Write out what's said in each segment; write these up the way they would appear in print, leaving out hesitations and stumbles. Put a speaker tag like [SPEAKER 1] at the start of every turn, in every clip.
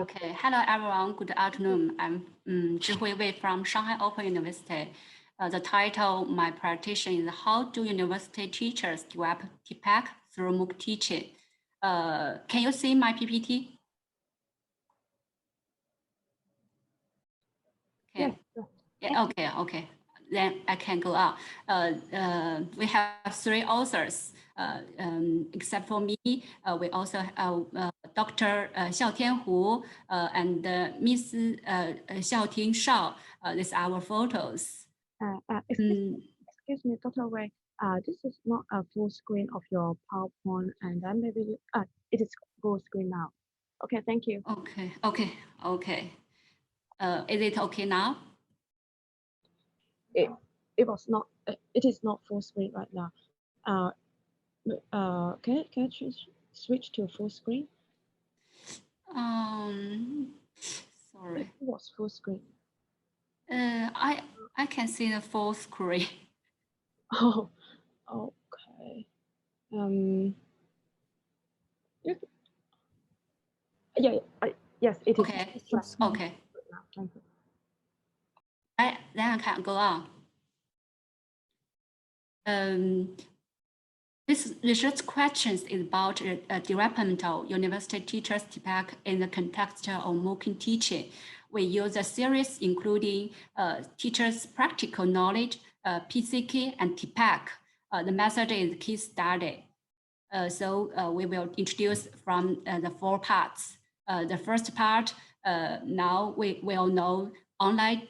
[SPEAKER 1] Okay, hello everyone, good afternoon. I'm Zhihui from Shanghai Open University. The title of my presentation is How do University Teachers Develop TPACK through MOOC Teaching? Can you see my PPT? Okay. Yeah, okay. Then I can go on. We have three authors, except for me. We also have Dr. Xiaotian and Miss Xiaoting Shao. These are our photos.
[SPEAKER 2] Excuse me, Dr. Wei. This is not a full screen of your PowerPoint, and then maybe it is full screen now. Okay, thank you.
[SPEAKER 1] Okay. Is it okay now?
[SPEAKER 2] It was not. It is not full screen right now. Can I switch to full screen?
[SPEAKER 1] Sorry.
[SPEAKER 2] It was full screen.
[SPEAKER 1] I can see the full screen.
[SPEAKER 2] Oh, okay. Yes, it is.
[SPEAKER 1] Okay. Okay.
[SPEAKER 2] Thank you.
[SPEAKER 1] Then I can go on. This research questions is about developmental university teachers TPACK in the context of MOOC teaching. We use a series including teachers' practical knowledge, PCK, and TPACK. The method is case study. So we will introduce from the four parts. The first part, now we will know online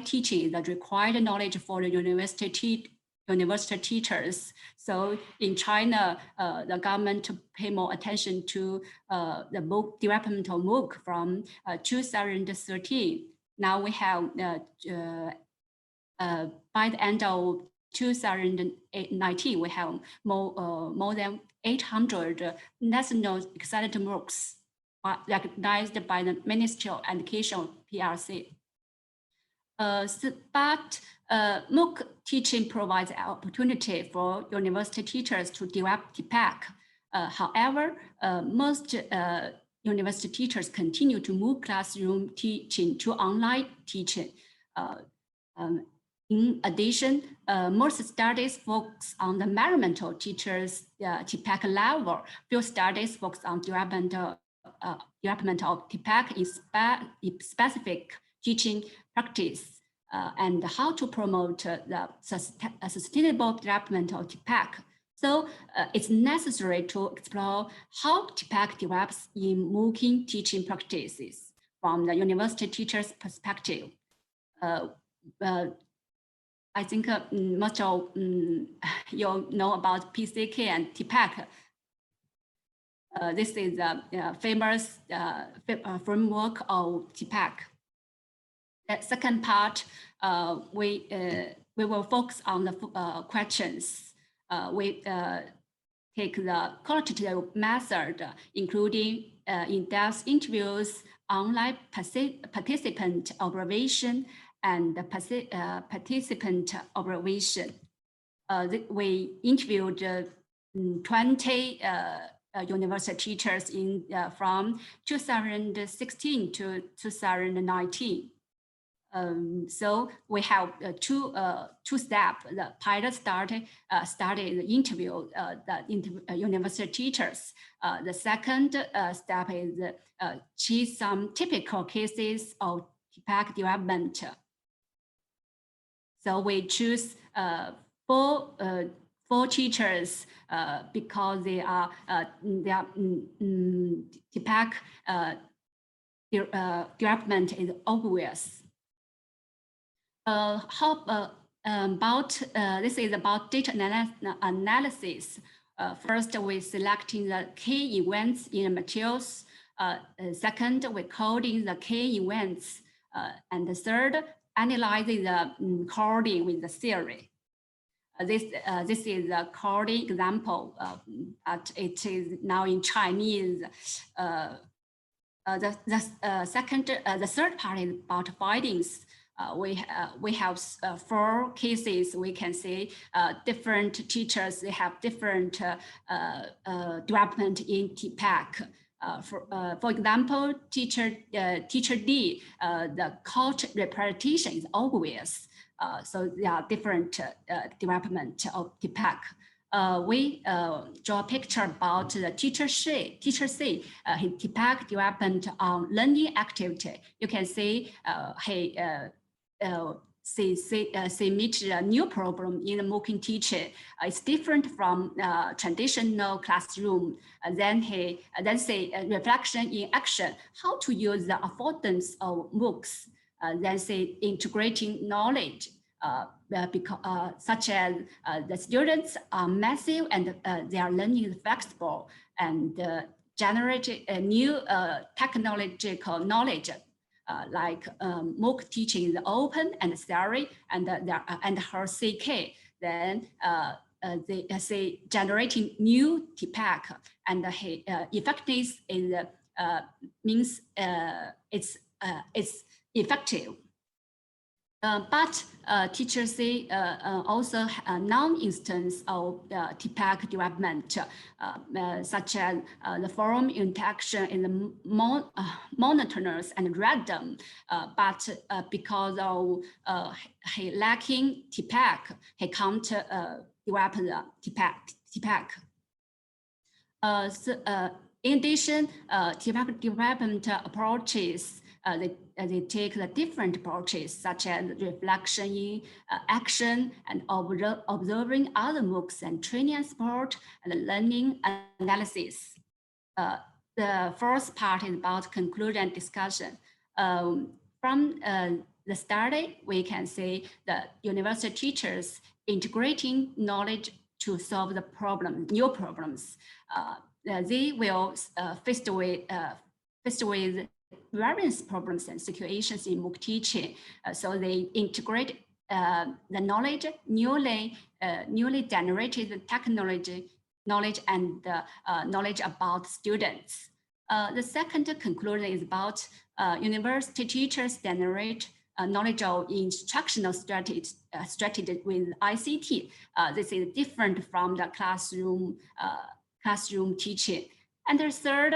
[SPEAKER 1] teaching is the required knowledge for the university teachers. So in China, the government pay more attention to the MOOC, developmental MOOC from 2013. Now we have, by the end of 2019, we have more than 800 national excellent MOOCs recognized by the Ministry of Education, PRC. But MOOC teaching provides an opportunity for university teachers to develop TPACK. However, most university teachers continue to move classroom teaching to online teaching. In addition, most studies focus on the environmental teachers' TPACK level. Few studies focus on development of TPACK in specific teaching practice and how to promote the sustainable development of TPACK. So it's necessary to explore how TPACK develops in MOOC teaching practices from the university teacher's perspective. I think most of you know about PCK and TPACK. This is a famous framework of TPACK. The second part, we will focus on the questions. We take the qualitative method, including in-depth interviews, online participant observation, and participant observation. We interviewed 20 university teachers from 2016 to 2019. So we have two steps. The pilot started the interview the university teachers. The second step is choose some typical cases of TPACK development. So we choose four teachers because they are TPACK development is obvious. This is about data analysis. First, we selecting the key events in the materials. Second, we coding the key events. And the third, analyzing the coding with the theory. This is a coding example, but it is now in Chinese. The third part is about findings. We have four cases. We can see different teachers, they have different development in TPACK. For example, teacher D, the code repetition is obvious. So there are different development of TPACK. We draw a picture about the teacher C, his TPACK development on learning activity. You can see he meet a new problem in the MOOC teaching. It's different from traditional classroom. Then say reflection in action, how to use the affordance of MOOCs. Then say integrating knowledge. Because, such as the students are massive and their learning is flexible and generate a new technological knowledge like MOOC teaching is open and theory and her CK. Then they say generating new TPACK and effectiveness is means it's effective. But teachers say also non-instance of TPACK development, such as the forum interaction in the monotonous and random, but because of he lacking TPACK, he can't develop the TPACK. In addition, TPACK development approaches they take the different approaches such as reflection in action and observing other MOOCs and training and support and learning analysis. The first part is about conclusion and discussion. From the study, we can say that university teachers integrating knowledge to solve the problem, new problems. They will faced with various problems and situations in MOOC teaching. So they integrate the knowledge, newly generated technology, knowledge and knowledge about students. The second conclusion is about university teachers generate knowledge of instructional strategy with ICT. This is different from the classroom teaching. And the third,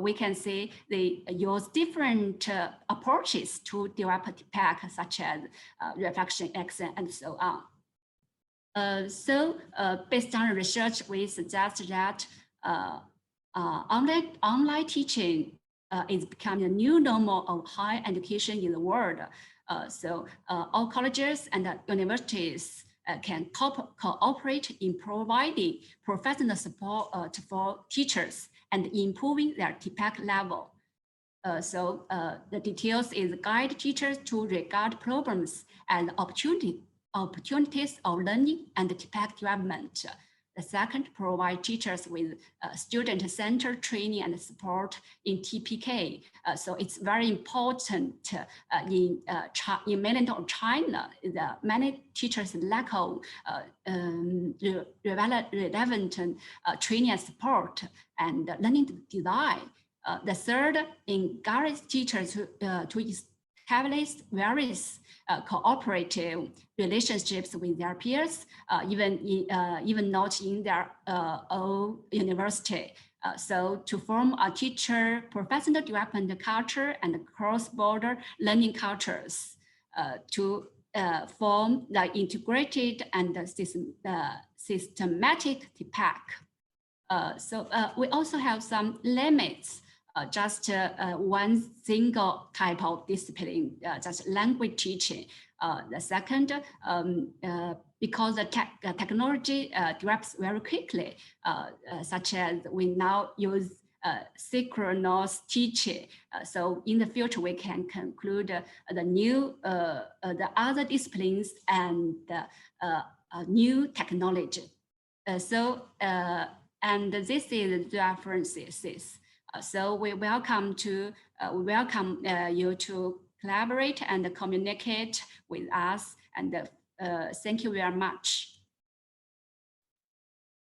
[SPEAKER 1] we can say they use different approaches to develop TPACK, such as reflection, action, and so on. So based on research, we suggest that online teaching is becoming a new normal of higher education in the world. So all colleges and universities can cooperate in providing professional support for teachers and improving their TPACK level. So the details is guide teachers to regard problems as opportunities of learning and TPACK development. The second, provide teachers with student-centered training and support in TPK. So it's very important in mainland of China. Many teachers lack of relevant training and support and learning design. The third, encourage teachers to establish various cooperative relationships with their peers, even not in their own university. So to form a teacher professional development culture and cross-border learning cultures to form the integrated and systematic TPACK. So we also have some limits. Just one single type of discipline, just language teaching. The second, because the technology develops very quickly, such as we now use synchronous teaching. So in the future, we can conclude the new, the other disciplines and new technology. And this is the references. So we welcome you to collaborate and communicate with us. And thank you very much.